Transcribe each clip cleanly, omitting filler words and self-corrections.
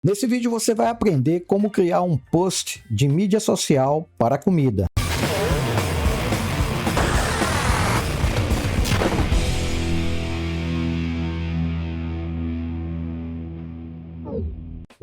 Nesse vídeo você vai aprender como criar um post de mídia social para comida.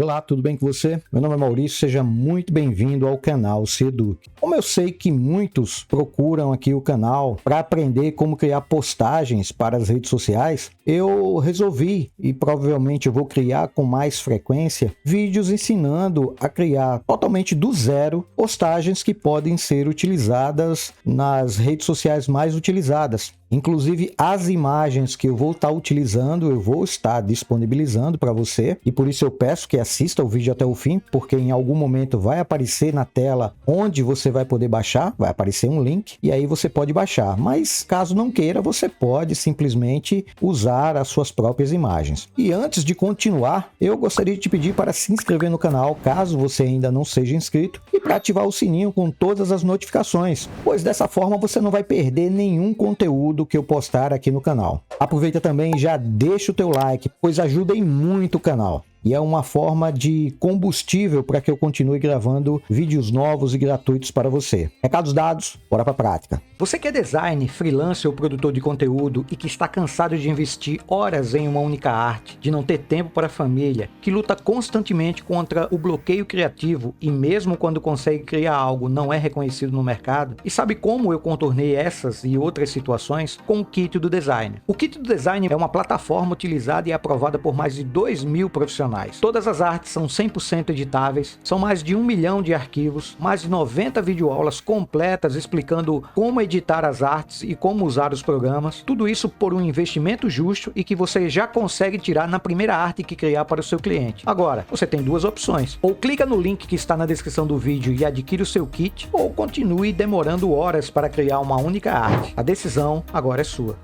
Olá, tudo bem com você? Meu nome é Maurício, seja muito bem-vindo ao canal Seduc. Como eu sei que muitos procuram aqui o canal para aprender como criar postagens para as redes sociais, eu resolvi, e provavelmente eu vou criar com mais frequência, vídeos ensinando a criar totalmente do zero postagens que podem ser utilizadas nas redes sociais mais utilizadas. Inclusive as imagens que eu vou estar utilizando, eu vou estar disponibilizando para você, e por isso eu peço que assista o vídeo até o fim, porque em algum momento vai aparecer na tela onde você vai poder baixar, vai aparecer um link e aí você pode baixar, mas caso não queira, você pode simplesmente usar as suas próprias imagens. E antes de continuar, eu gostaria de te pedir para se inscrever no canal, caso você ainda não seja inscrito, e para ativar o sininho com todas as notificações, pois dessa forma você não vai perder nenhum conteúdo que eu postar aqui no canal. Aproveita também e já deixa o teu like, pois ajuda muito o canal. E é uma forma de combustível para que eu continue gravando vídeos novos e gratuitos para você. Recados dados, bora para a prática. Você que é designer, freelancer ou produtor de conteúdo e que está cansado de investir horas em uma única arte, de não ter tempo para a família, que luta constantemente contra o bloqueio criativo e mesmo quando consegue criar algo não é reconhecido no mercado, e sabe como eu contornei essas e outras situações com o Kit do Designer. O Kit do Designer é uma plataforma utilizada e aprovada por mais de 2.000 profissionais. Todas as artes são 100% editáveis, são mais de 1 milhão de arquivos, mais de 90 videoaulas completas explicando como editar as artes e como usar os programas, tudo isso por um investimento justo e que você já consegue tirar na primeira arte que criar para o seu cliente. Agora, você tem duas opções: ou clica no link que está na descrição do vídeo e adquire o seu kit, ou continue demorando horas para criar uma única arte. A decisão agora é sua.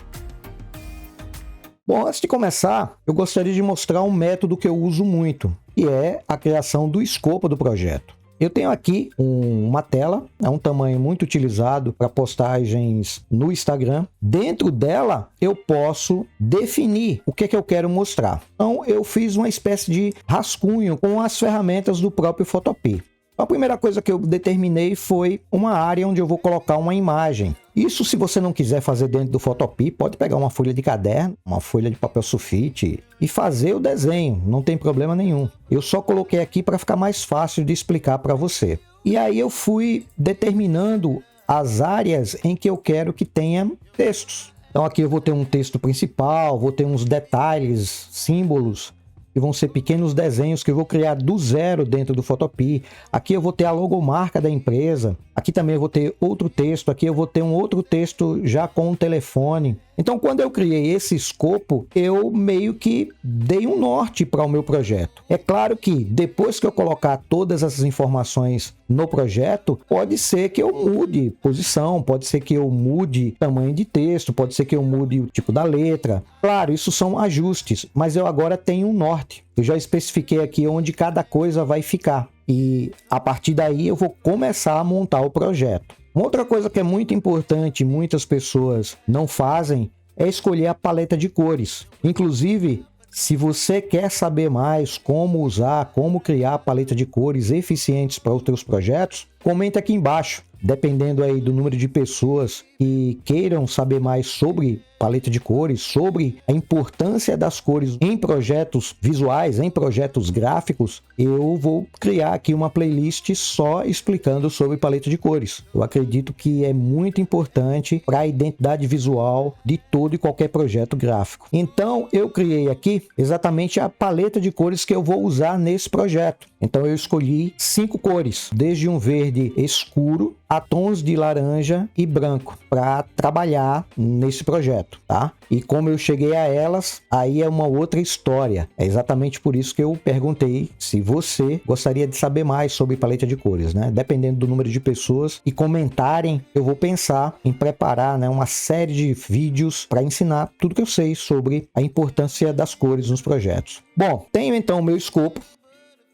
Bom, antes de começar, eu gostaria de mostrar um método que eu uso muito, que é a criação do escopo do projeto. Eu tenho aqui uma tela, é um tamanho muito utilizado para postagens no Instagram. Dentro dela, eu posso definir o que eu quero mostrar. Então, eu fiz uma espécie de rascunho com as ferramentas do próprio Photopea. A primeira coisa que eu determinei foi uma área onde eu vou colocar uma imagem. Isso, se você não quiser fazer dentro do Photopea, pode pegar uma folha de caderno, uma folha de papel sulfite e fazer o desenho, não tem problema nenhum. Eu só coloquei aqui para ficar mais fácil de explicar para você. E aí eu fui determinando as áreas em que eu quero que tenha textos. Então aqui eu vou ter um texto principal, vou ter uns detalhes, símbolos, que vão ser pequenos desenhos que eu vou criar do zero dentro do Photopea. Aqui eu vou ter a logomarca da empresa. Aqui também eu vou ter outro texto. Aqui eu vou ter um outro texto já com um telefone. Então, quando eu criei esse escopo, eu meio que dei um norte para o meu projeto. É claro que depois que eu colocar todas essas informações no projeto, pode ser que eu mude posição, pode ser que eu mude tamanho de texto, pode ser que eu mude o tipo da letra. Claro, isso são ajustes, mas eu agora tenho um norte. Eu já especifiquei aqui onde cada coisa vai ficar. E a partir daí eu vou começar a montar o projeto. Uma outra coisa que é muito importante, muitas pessoas não fazem, é escolher a paleta de cores. Inclusive, se você quer saber mais como usar, como criar paleta de cores eficientes para os seus projetos, comenta aqui embaixo. Dependendo aí do número de pessoas que queiram saber mais sobre paleta de cores, sobre a importância das cores em projetos visuais, em projetos gráficos, eu vou criar aqui uma playlist só explicando sobre paleta de cores. Eu acredito que é muito importante para a identidade visual de todo e qualquer projeto gráfico. Então, eu criei aqui exatamente a paleta de cores que eu vou usar nesse projeto. Então, eu escolhi 5 cores, desde um verde escuro a tons de laranja e branco para trabalhar nesse projeto, tá? E como eu cheguei a elas, aí é uma outra história. É exatamente por isso que eu perguntei se você gostaria de saber mais sobre paleta de cores, né? Dependendo do número de pessoas e comentarem, eu vou pensar em preparar, né, uma série de vídeos para ensinar tudo que eu sei sobre a importância das cores nos projetos. Bom, tenho então o meu escopo.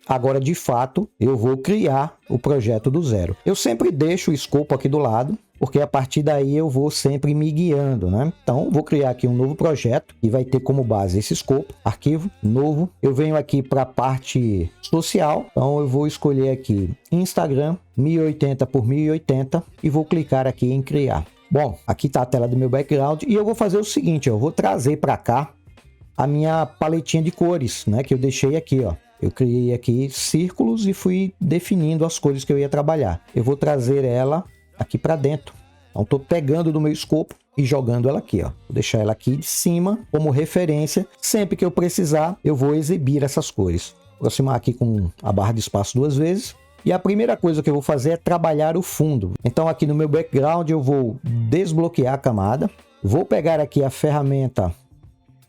Agora, de fato, eu vou criar o projeto do zero. Eu sempre deixo o escopo aqui do lado porque a partir daí eu vou sempre me guiando, né? Então, vou criar aqui um novo projeto e vai ter como base esse escopo, arquivo, novo. Eu venho aqui para a parte social, então eu vou escolher aqui Instagram 1080 por 1080 e vou clicar aqui em criar. Bom, aqui está a tela do meu background e eu vou fazer o seguinte, ó, eu vou trazer para cá a minha paletinha de cores, né, que eu deixei aqui, ó. Eu criei aqui círculos e fui definindo as cores que eu ia trabalhar. Eu vou trazer ela aqui para dentro. Então, estou pegando do meu escopo e jogando ela aqui, ó. Vou deixar ela aqui de cima como referência. Sempre que eu precisar, eu vou exibir essas cores. Vou aproximar aqui com a barra de espaço 2 vezes. E a primeira coisa que eu vou fazer é trabalhar o fundo. Então, aqui no meu background, eu vou desbloquear a camada. Vou pegar aqui a ferramenta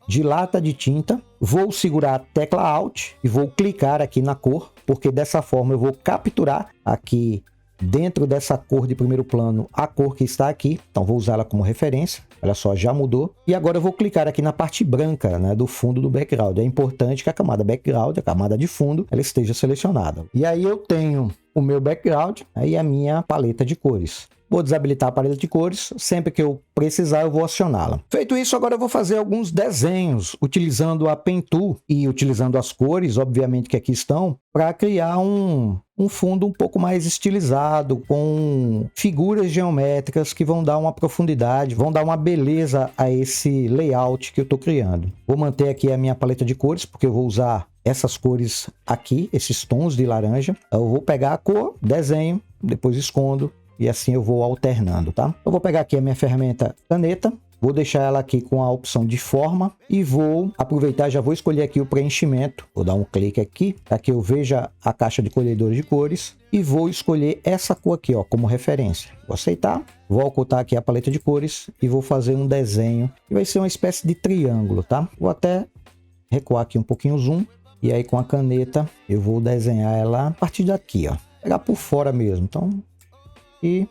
de lata de tinta, vou segurar a tecla Alt e vou clicar aqui na cor, porque dessa forma eu vou capturar aqui dentro dessa cor de primeiro plano a cor que está aqui. Então vou usá-la como referência. Olha só, já mudou. E agora eu vou clicar aqui na parte branca, né, do fundo do background. É importante que a camada background, a camada de fundo, ela esteja selecionada. E aí eu tenho o meu background, né, e a minha paleta de cores. Vou desabilitar a paleta de cores, sempre que eu precisar eu vou acioná-la. Feito isso, agora eu vou fazer alguns desenhos, utilizando a Pen Tool e utilizando as cores, obviamente que aqui estão, para criar um fundo um pouco mais estilizado, com figuras geométricas que vão dar uma profundidade, vão dar uma beleza a esse layout que eu estou criando. Vou manter aqui a minha paleta de cores, porque eu vou usar essas cores aqui, esses tons de laranja. Eu vou pegar a cor, desenho, depois escondo, e assim eu vou alternando, tá? Eu vou pegar aqui a minha ferramenta caneta, vou deixar ela aqui com a opção de forma e vou aproveitar, já vou escolher aqui o preenchimento. Vou dar um clique aqui, para que eu veja a caixa de colhedores de cores e vou escolher essa cor aqui, ó, como referência. Vou aceitar, vou ocultar aqui a paleta de cores e vou fazer um desenho que vai ser uma espécie de triângulo, tá? Vou até recuar aqui um pouquinho o zoom e aí com a caneta eu vou desenhar ela a partir daqui, ó. Pegar por fora mesmo, então e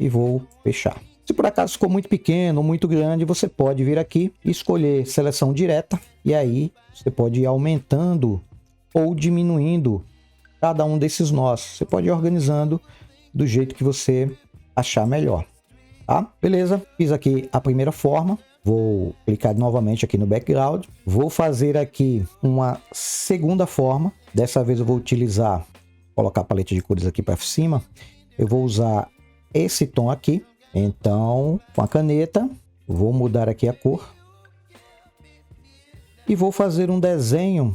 vou fechar. Se por acaso ficou muito pequeno ou muito grande, você pode vir aqui e escolher seleção direta e aí você pode ir aumentando ou diminuindo cada um desses nós. Você pode ir organizando do jeito que você achar melhor, tá? Beleza, fiz aqui a primeira forma. Vou clicar novamente aqui no background. Vou fazer aqui uma segunda forma. Dessa vez eu vou colocar a paleta de cores aqui para cima. Eu vou usar esse tom aqui. Então, com a caneta, vou mudar aqui a cor. E vou fazer um desenho.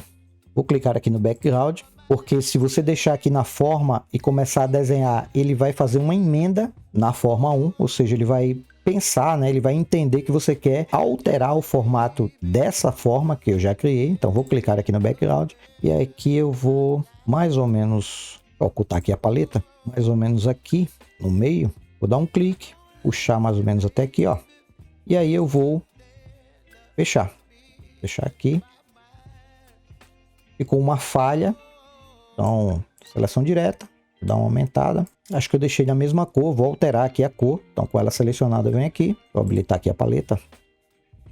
Vou clicar aqui no background. Porque se você deixar aqui na forma e começar a desenhar, ele vai fazer uma emenda na forma 1. Ou seja, ele vai pensar, né? Ele vai entender que você quer alterar o formato dessa forma que eu já criei. Então, vou clicar aqui no background. E aqui eu vou mais ou menos ocultar aqui a paleta. Mais ou menos aqui no meio. Vou dar um clique. Puxar mais ou menos até aqui, ó. E aí eu vou fechar. Fechar aqui. Ficou uma falha. Então, seleção direta. Vou dar uma aumentada. Acho que eu deixei na mesma cor. Vou alterar aqui a cor. Então, com ela selecionada, eu venho aqui. Vou habilitar aqui a paleta.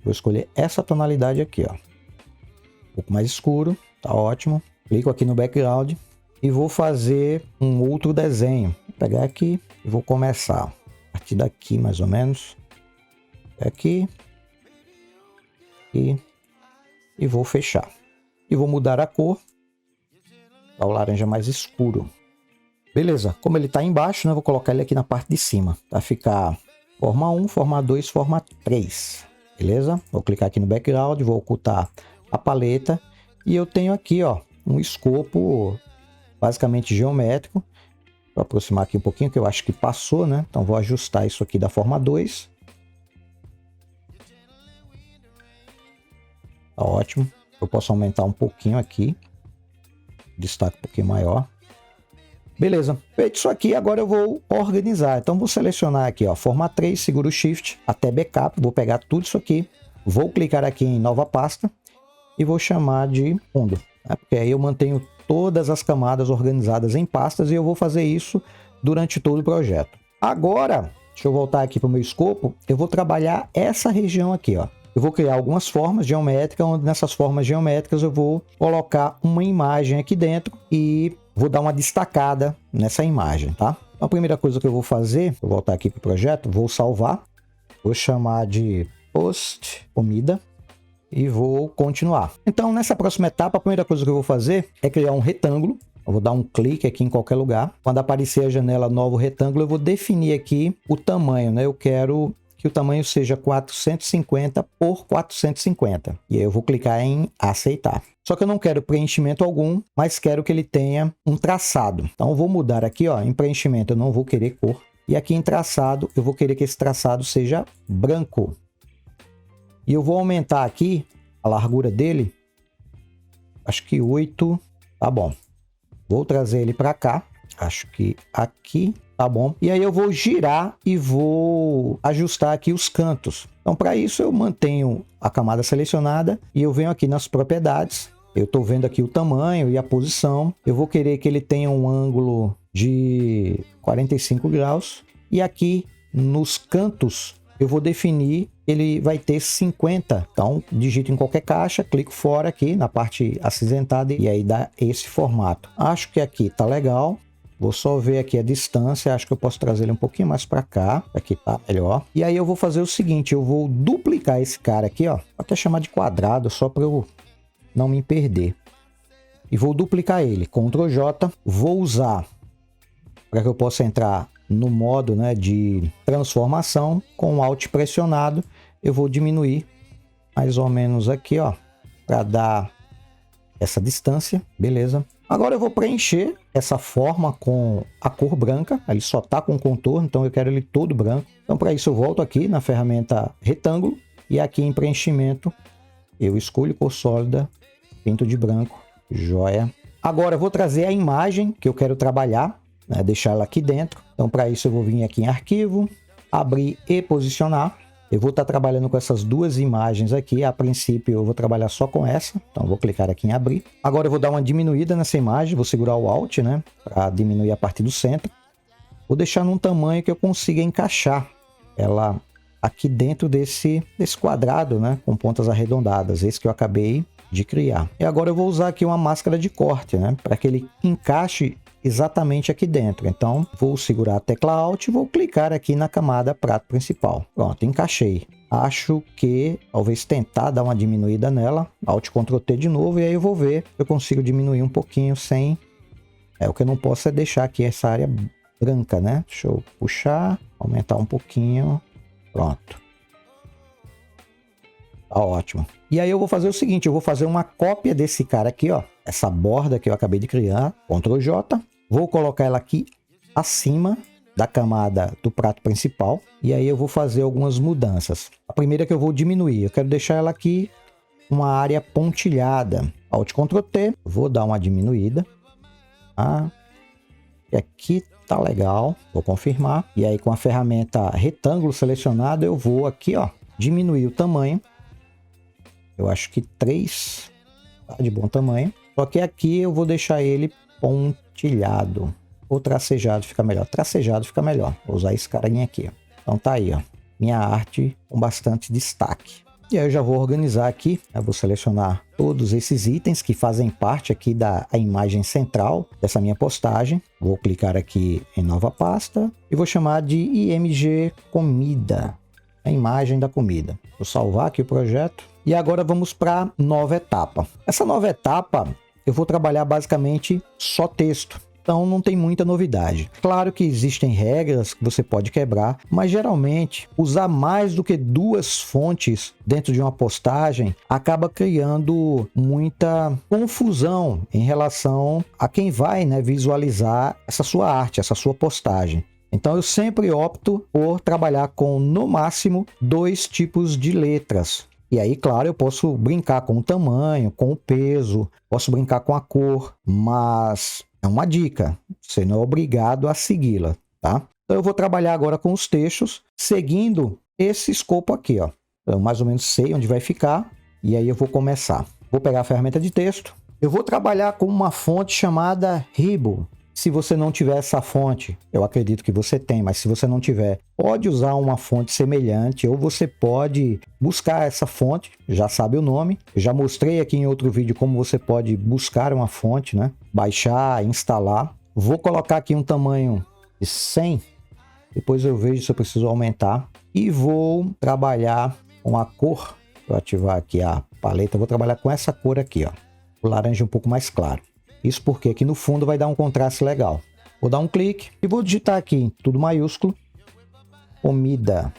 Vou escolher essa tonalidade aqui, ó. Um pouco mais escuro. Tá ótimo. Clico aqui no background. E vou fazer um outro desenho. Vou pegar aqui e vou começar. A partir daqui, mais ou menos. Aqui. E vou fechar. E vou mudar a cor. Para o laranja mais escuro. Beleza. Como ele está embaixo, né? Vou colocar ele aqui na parte de cima. Para ficar forma 1, forma 2, forma 3. Beleza? Vou clicar aqui no background. Vou ocultar a paleta. E eu tenho aqui, ó, um escopo basicamente geométrico. Vou aproximar aqui um pouquinho, que eu acho que passou, né? Então vou ajustar isso aqui da forma 2. Tá ótimo. Eu posso aumentar um pouquinho aqui. Destaque um pouquinho maior. Beleza. Feito isso aqui, agora eu vou organizar. Então vou selecionar aqui, ó, forma 3, seguro o Shift até backup. Vou pegar tudo isso aqui. Vou clicar aqui em nova pasta. E vou chamar de fundo. Né? Porque aí eu mantenho todas as camadas organizadas em pastas e eu vou fazer isso durante todo o projeto. Agora, deixa eu voltar aqui para o meu escopo, eu vou trabalhar essa região aqui, ó. Eu vou criar algumas formas geométricas, onde nessas formas geométricas eu vou colocar uma imagem aqui dentro e vou dar uma destacada nessa imagem, tá? A primeira coisa que eu vou fazer, vou voltar aqui para o projeto, vou salvar, vou chamar de post comida e vou continuar. Então, nessa próxima etapa, a primeira coisa que eu vou fazer é criar um retângulo. Eu vou dar um clique aqui em qualquer lugar. Quando aparecer a janela novo retângulo, eu vou definir aqui o tamanho, né? Eu quero que o tamanho seja 450 por 450. E aí eu vou clicar em aceitar. Só que eu não quero preenchimento algum, mas quero que ele tenha um traçado. Então eu vou mudar aqui, ó, em preenchimento eu não vou querer cor. E aqui em traçado, eu vou querer que esse traçado seja branco. E eu vou aumentar aqui a largura dele. Acho que 8, tá bom. Vou trazer ele para cá. Acho que aqui tá bom. E aí eu vou girar e vou ajustar aqui os cantos. Então, para isso, eu mantenho a camada selecionada e eu venho aqui nas propriedades. Eu estou vendo aqui o tamanho e a posição. Eu vou querer que ele tenha um ângulo de 45 graus. E aqui nos cantos, eu vou definir, ele vai ter 50. Então, digito em qualquer caixa, clico fora aqui na parte acinzentada e aí dá esse formato. Acho que aqui tá legal. Vou só ver aqui a distância, acho que eu posso trazer ele um pouquinho mais para cá, aqui tá melhor. E aí eu vou fazer o seguinte, eu vou duplicar esse cara aqui, ó, vou até chamar de quadrado, só para eu não me perder. E vou duplicar ele, Ctrl J, vou usar para que eu possa entrar no modo, né, de transformação, com o Alt pressionado, eu vou diminuir mais ou menos aqui, ó, para dar essa distância, beleza? Agora eu vou preencher essa forma com a cor branca, ele só tá com contorno, então eu quero ele todo branco. Então para isso eu volto aqui na ferramenta retângulo e aqui em preenchimento eu escolho cor sólida, pinto de branco, joia. Agora eu vou trazer a imagem que eu quero trabalhar, né, deixar ela aqui dentro. Então para isso eu vou vir aqui em arquivo, abrir e posicionar. Eu vou estar trabalhando com essas duas imagens aqui. A princípio eu vou trabalhar só com essa. Então vou clicar aqui em abrir. Agora eu vou dar uma diminuída nessa imagem. Vou segurar o Alt, né, para diminuir a partir do centro. Vou deixar num tamanho que eu consiga encaixar ela aqui dentro desse quadrado, né, com pontas arredondadas. Esse que eu acabei de criar. E agora eu vou usar aqui uma máscara de corte, né, para que ele encaixe exatamente aqui dentro. Então vou segurar a tecla Alt e vou clicar aqui na camada prato principal. Pronto, encaixei. Acho que talvez tentar dar uma diminuída nela. Alt Ctrl T de novo e aí eu vou ver se eu consigo diminuir um pouquinho sem... O que eu não posso é deixar aqui essa área branca, né? Deixa eu puxar, aumentar um pouquinho. Pronto. Tá ótimo. E aí eu vou fazer o seguinte, eu vou fazer uma cópia desse cara aqui, ó. Essa borda que eu acabei de criar. Ctrl J. Vou colocar ela aqui acima da camada do prato principal. E aí eu vou fazer algumas mudanças. A primeira é que eu vou diminuir. Eu quero deixar ela aqui uma área pontilhada. Alt Ctrl T. Vou dar uma diminuída. E aqui tá legal. Vou confirmar. E aí com a ferramenta retângulo selecionado eu vou aqui, ó, diminuir o tamanho. Eu acho que 3 tá de bom tamanho. Só que aqui eu vou deixar ele pontilhado. Ou tracejado fica melhor. Tracejado fica melhor. Vou usar esse carinha aqui, ó. Então tá aí, ó. Minha arte com bastante destaque. E aí eu já vou organizar aqui. Eu vou selecionar todos esses itens que fazem parte aqui da imagem central dessa minha postagem. Vou clicar aqui em nova pasta. E vou chamar de IMG Comida. A imagem da comida. Vou salvar aqui o projeto. E agora vamos para nova etapa. Essa nova etapa eu vou trabalhar basicamente só texto. Então não tem muita novidade. Claro que existem regras que você pode quebrar, mas geralmente usar mais do que 2 fontes dentro de uma postagem acaba criando muita confusão em relação a quem vai, né, visualizar essa sua arte, essa sua postagem. Então eu sempre opto por trabalhar com no máximo 2 tipos de letras. E aí, claro, eu posso brincar com o tamanho, com o peso, posso brincar com a cor, mas é uma dica, você não é obrigado a segui-la, tá? Então eu vou trabalhar agora com os textos, seguindo esse escopo aqui, ó. Eu mais ou menos sei onde vai ficar, e aí eu vou começar. Vou pegar a ferramenta de texto, eu vou trabalhar com uma fonte chamada Ribo. Se você não tiver essa fonte, eu acredito que você tem, mas se você não tiver, pode usar uma fonte semelhante ou você pode buscar essa fonte, já sabe o nome. Eu já mostrei aqui em outro vídeo como você pode buscar uma fonte, né? Baixar, instalar. Vou colocar aqui um tamanho de 100. Depois eu vejo se eu preciso aumentar. E vou trabalhar com a cor. Vou ativar aqui a paleta. Vou trabalhar com essa cor aqui, ó. O laranja um pouco mais claro. Isso porque aqui no fundo vai dar um contraste legal. Vou dar um clique e vou digitar aqui, tudo maiúsculo. Comida.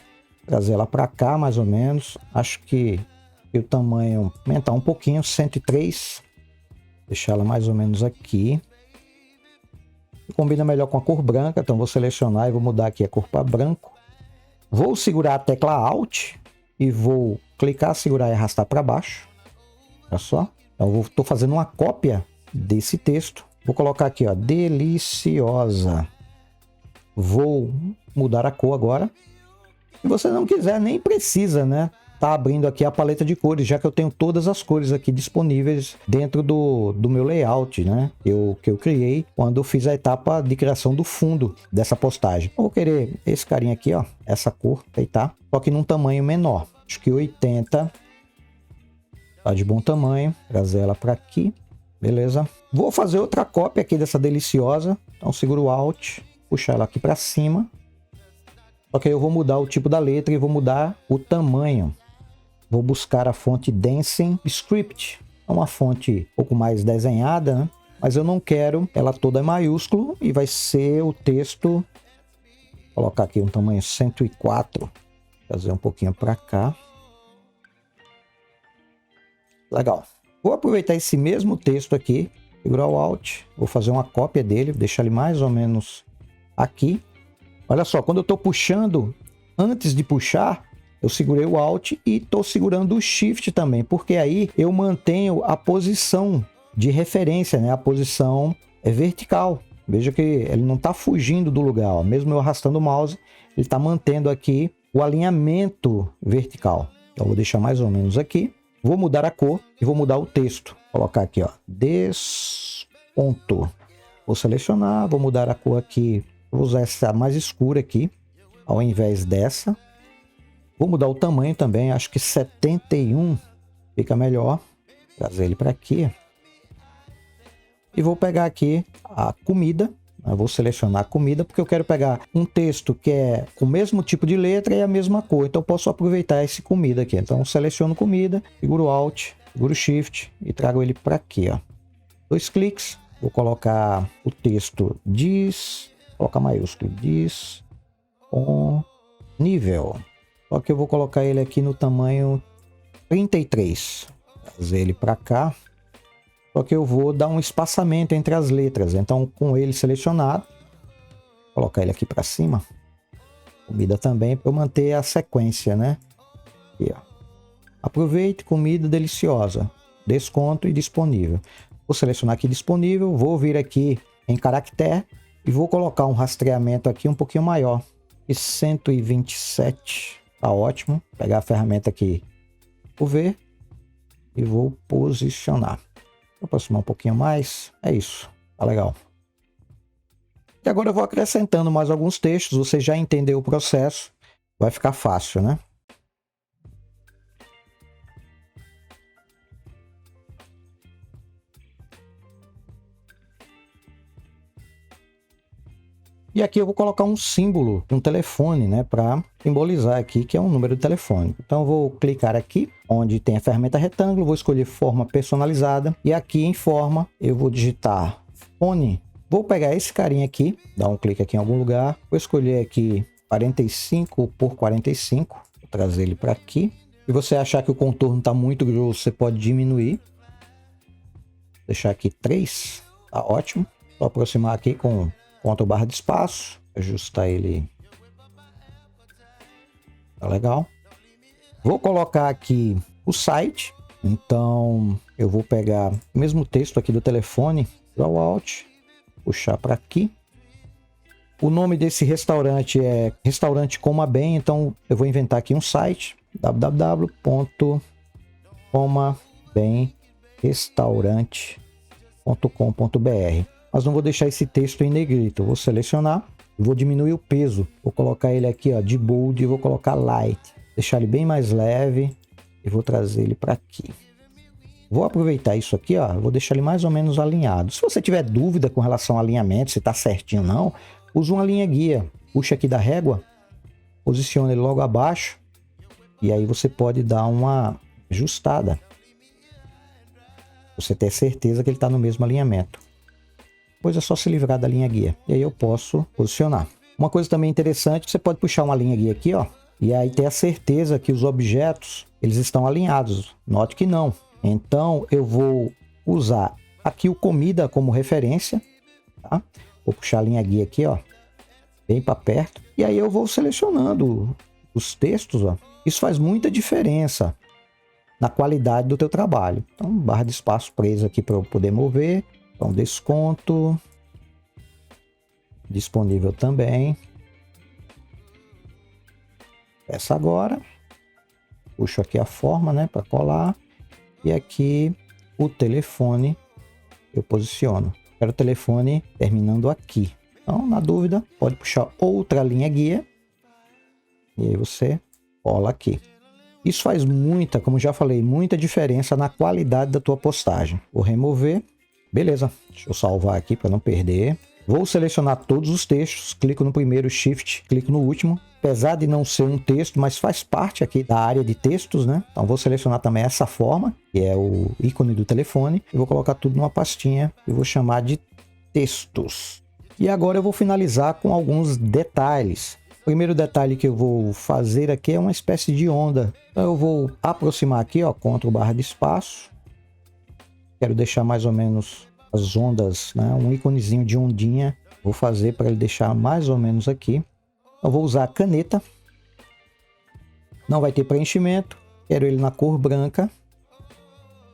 Trazer ela para cá, mais ou menos. Acho que o tamanho aumentar um pouquinho, 103. Deixar ela mais ou menos aqui. Combina melhor com a cor branca, então vou selecionar e vou mudar aqui a cor para branco. Vou segurar a tecla Alt e vou clicar, segurar e arrastar para baixo. Olha só. Então estou fazendo uma cópia desse texto. Vou colocar aqui, ó, deliciosa. Vou mudar a cor agora. Se você não quiser, nem precisa, né? Tá abrindo aqui a paleta de cores, já que eu tenho todas as cores aqui disponíveis dentro do meu layout, né? Que eu criei quando eu fiz a etapa de criação do fundo dessa postagem. Eu vou querer esse carinha aqui, ó, essa cor, tá? Só que num tamanho menor. Acho que 80 tá de bom tamanho. Trazer ela para aqui, beleza? Vou fazer outra cópia aqui dessa deliciosa. Então seguro o Alt, puxar ela aqui para cima. Só que aí eu vou mudar o tipo da letra e vou mudar o tamanho. Vou buscar a fonte Dancing Script. É uma fonte um pouco mais desenhada, né? Mas eu não quero ela toda em maiúsculo e vai ser o texto. Vou colocar aqui um tamanho 104. Trazer um pouquinho para cá. Legal. Vou aproveitar esse mesmo texto aqui, segurar o Alt. Vou fazer uma cópia dele, deixar ele mais ou menos aqui. Olha só, quando eu estou puxando, antes de puxar, eu segurei o Alt e estou segurando o Shift também, porque aí eu mantenho a posição de referência, né? A posição é vertical. Veja que ele não está fugindo do lugar, ó. Mesmo eu arrastando o mouse, ele está mantendo aqui o alinhamento vertical. Então vou deixar mais ou menos aqui. Vou mudar a cor e vou mudar o texto. Vou colocar aqui, ó, desponto. Vou selecionar, vou mudar a cor aqui. Vou usar essa mais escura aqui, ao invés dessa. Vou mudar o tamanho também, acho que 71 fica melhor. Trazer ele para aqui. E vou pegar aqui a comida. Eu vou selecionar a comida, porque eu quero pegar um texto que é com o mesmo tipo de letra e a mesma cor. Então eu posso aproveitar esse comida aqui. Então seleciono comida, seguro Alt, seguro Shift e trago ele para aqui, ó. 2 cliques. Vou colocar o texto colocar maiúsculo, disponível. Só que eu vou colocar ele aqui no tamanho 33. Trazer ele para cá. Só que eu vou dar um espaçamento entre as letras. Então, com ele selecionado, vou colocar ele aqui para cima. Comida também, para eu manter a sequência, né? Aqui, ó. Aproveite, comida deliciosa. Desconto e disponível. Vou selecionar aqui disponível. Vou vir aqui em caractere. E vou colocar um rastreamento aqui um pouquinho maior. E 127. Tá ótimo. Vou pegar a ferramenta aqui. Vou ver. E vou posicionar. Vou aproximar um pouquinho mais. É isso. Tá legal. E agora eu vou acrescentando mais alguns textos. Você já entendeu o processo. Vai ficar fácil, né? E aqui eu vou colocar um símbolo, um telefone, né, para simbolizar aqui que é um número de telefone. Então eu vou clicar aqui, onde tem a ferramenta retângulo, vou escolher forma personalizada e aqui em forma eu vou digitar fone. Vou pegar esse carinha aqui, dar um clique aqui em algum lugar, vou escolher aqui 45 por 45, vou trazer ele para aqui. Se você achar que o contorno está muito grosso, você pode diminuir. Deixar aqui 3, tá ótimo. Vou aproximar aqui com Ctrl barra de espaço, ajustar ele. Tá legal. Vou colocar aqui o site. Então eu vou pegar o mesmo texto aqui do telefone, dar o Alt, puxar para aqui. O nome desse restaurante é Restaurante Coma Bem, então eu vou inventar aqui um site, www.comabemrestaurante.com.br. Mas não vou deixar esse texto em negrito. Eu vou selecionar e vou diminuir o peso. Vou colocar ele aqui, ó, de bold e vou colocar light. Deixar ele bem mais leve e vou trazer ele para aqui. Vou aproveitar isso aqui, ó. Vou deixar ele mais ou menos alinhado. Se você tiver dúvida com relação ao alinhamento, se está certinho ou não, usa uma linha guia. Puxa aqui da régua, posiciona ele logo abaixo e aí você pode dar uma ajustada. Você ter certeza que ele está no mesmo alinhamento. Depois é só se livrar da linha guia. E aí eu posso posicionar. Uma coisa também interessante, você pode puxar uma linha guia aqui, ó. E aí ter a certeza que os objetos, eles estão alinhados. Note que não. Então eu vou usar aqui o comida como referência. Tá? Vou puxar a linha guia aqui, ó. Bem para perto. E aí eu vou selecionando os textos, ó. Isso faz muita diferença na qualidade do teu trabalho. Então, barra de espaço presa aqui para eu poder mover. Então, desconto. Disponível também. Essa agora. Puxo aqui a forma, né, para colar. E aqui o telefone eu posiciono. Quero o telefone terminando aqui. Então, na dúvida, pode puxar outra linha guia. E aí você cola aqui. Isso faz muita, como já falei, muita diferença na qualidade da tua postagem. Vou remover. Beleza. Deixa eu salvar aqui para não perder. Vou selecionar todos os textos. Clico no primeiro, Shift, clico no último. Apesar de não ser um texto, mas faz parte aqui da área de textos, né? Então vou selecionar também essa forma, que é o ícone do telefone. E vou colocar tudo numa pastinha e vou chamar de textos. E agora eu vou finalizar com alguns detalhes. O primeiro detalhe que eu vou fazer aqui é uma espécie de onda. Então eu vou aproximar aqui, ó, Ctrl barra de espaço. Quero deixar mais ou menos as ondas, né? Um íconezinho de ondinha. Vou fazer para ele deixar mais ou menos aqui. Eu vou usar a caneta. Não vai ter preenchimento. Quero ele na cor branca.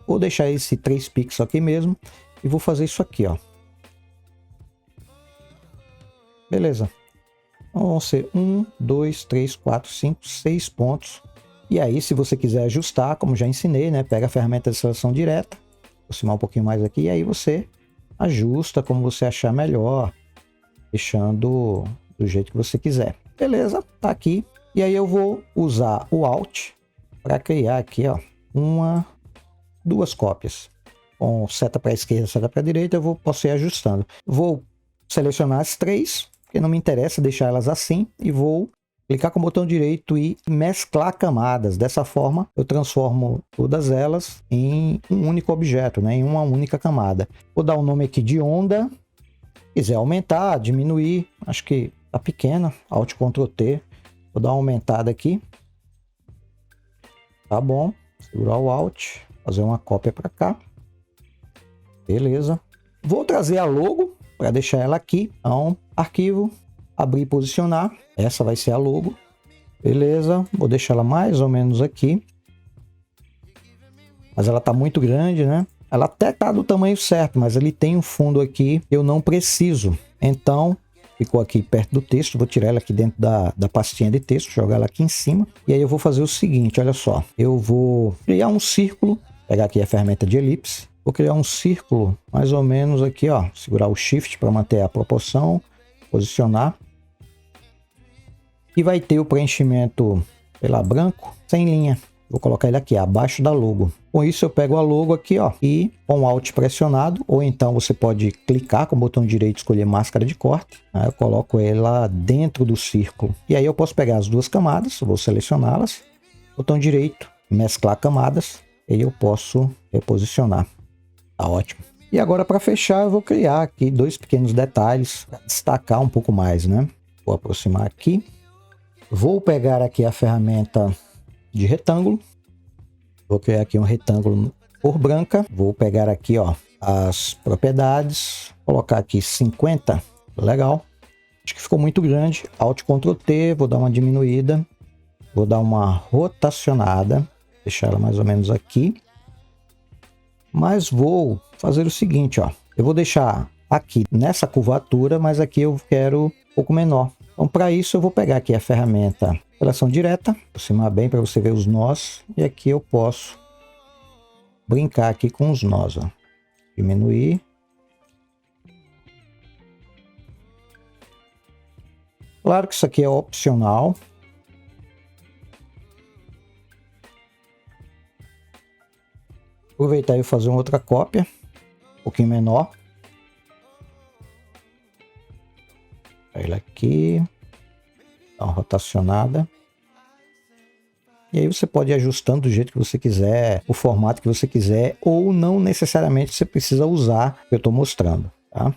Vou deixar esse 3 pixels aqui mesmo. E vou fazer isso aqui, ó. Beleza. Então vão ser 1, 2, 3, 4, 5, 6 pontos. E aí, se você quiser ajustar, como já ensinei, né? Pega a ferramenta de seleção direta. Aproximar um pouquinho mais aqui. E aí você ajusta como você achar melhor. Deixando do jeito que você quiser. Beleza, tá aqui. E aí eu vou usar o Alt para criar aqui, ó, duas cópias. Com seta para a esquerda, seta para a direita, posso ir ajustando. Vou selecionar as três, porque não me interessa deixar elas assim, e vou clicar com o botão direito e mesclar camadas. Dessa forma, eu transformo todas elas em um único objeto, né, em uma única camada. Vou dar o nome aqui de onda. Se quiser aumentar, diminuir, acho que tá pequena, Alt Ctrl T. Vou dar uma aumentada aqui. Tá bom. Segurar o Alt, fazer uma cópia para cá. Beleza. Vou trazer a logo para deixar ela aqui. Então, arquivo, abrir e posicionar. Essa vai ser a logo. Beleza. Vou deixar ela mais ou menos aqui. Mas ela tá muito grande, né? Ela até tá do tamanho certo, mas ele tem um fundo aqui que eu não preciso. Então, ficou aqui perto do texto. Vou tirar ela aqui dentro da pastinha de texto, jogar ela aqui em cima. E aí eu vou fazer o seguinte, olha só. Eu vou criar um círculo, pegar aqui a ferramenta de elipse. Vou criar um círculo mais ou menos aqui, ó. Segurar o Shift para manter a proporção, posicionar. E vai ter o preenchimento, sei lá, branco, sem linha. Vou colocar ele aqui, abaixo da logo. Com isso eu pego a logo aqui, ó, e com o Alt pressionado, ou então você pode clicar com o botão direito e escolher máscara de corte. Aí eu coloco ela dentro do círculo. E aí eu posso pegar as duas camadas, vou selecioná-las. Botão direito, mesclar camadas, e eu posso reposicionar. Tá ótimo. E agora para fechar eu vou criar aqui dois pequenos detalhes para destacar um pouco mais, né? Vou aproximar aqui. Vou pegar aqui a ferramenta de retângulo. Vou criar aqui um retângulo cor branca. Vou pegar aqui, ó, as propriedades. Colocar aqui 50. Legal. Acho que ficou muito grande. Alt Ctrl T. Vou dar uma diminuída. Vou dar uma rotacionada. Deixar ela mais ou menos aqui. Mas vou fazer o seguinte, ó. Eu vou deixar aqui nessa curvatura, mas aqui eu quero um pouco menor. Então, para isso, eu vou pegar aqui a ferramenta seleção direta, aproximar bem para você ver os nós. E aqui eu posso brincar aqui com os nós, ó. Diminuir. Claro que isso aqui é opcional. Aproveitar e fazer uma outra cópia, um pouquinho menor. Aí ele aqui. Dá uma rotacionada. E aí você pode ir ajustando do jeito que você quiser, o formato que você quiser, ou não necessariamente você precisa usar o que eu estou mostrando, tá?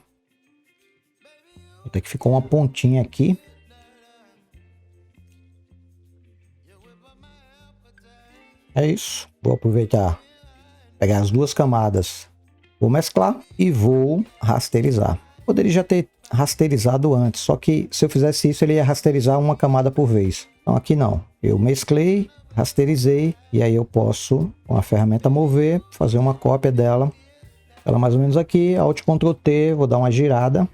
Até que ficou uma pontinha aqui. É isso. Vou aproveitar, pegar as duas camadas, vou mesclar e vou rasterizar. Poderia já ter rasterizado antes, só que se eu fizesse isso, ele ia rasterizar uma camada por vez. Então aqui não. Eu mesclei, rasterizei, e aí eu posso, com a ferramenta mover, fazer uma cópia dela. Ela mais ou menos aqui, Alt Ctrl T, vou dar uma girada.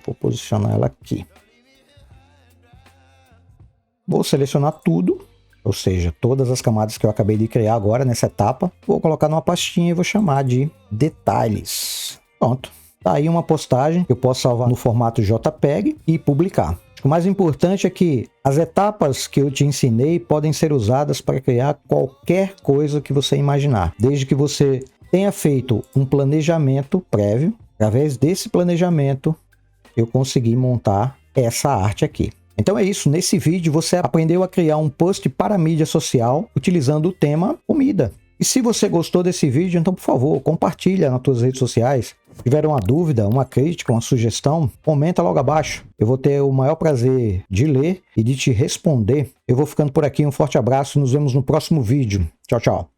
Vou posicionar ela aqui. Vou selecionar tudo, ou seja, todas as camadas que eu acabei de criar agora nessa etapa. Vou colocar numa pastinha e vou chamar de detalhes. Pronto. Tá aí uma postagem que eu posso salvar no formato JPEG e publicar. O mais importante é que as etapas que eu te ensinei podem ser usadas para criar qualquer coisa que você imaginar, desde que você tenha feito um planejamento prévio. Através desse planejamento, eu consegui montar essa arte aqui. Então é isso, nesse vídeo você aprendeu a criar um post para mídia social utilizando o tema comida. E se você gostou desse vídeo, então por favor, compartilha nas suas redes sociais. Se tiver uma dúvida, uma crítica, uma sugestão, comenta logo abaixo. Eu vou ter o maior prazer de ler e de te responder. Eu vou ficando por aqui, um forte abraço e nos vemos no próximo vídeo. Tchau, tchau.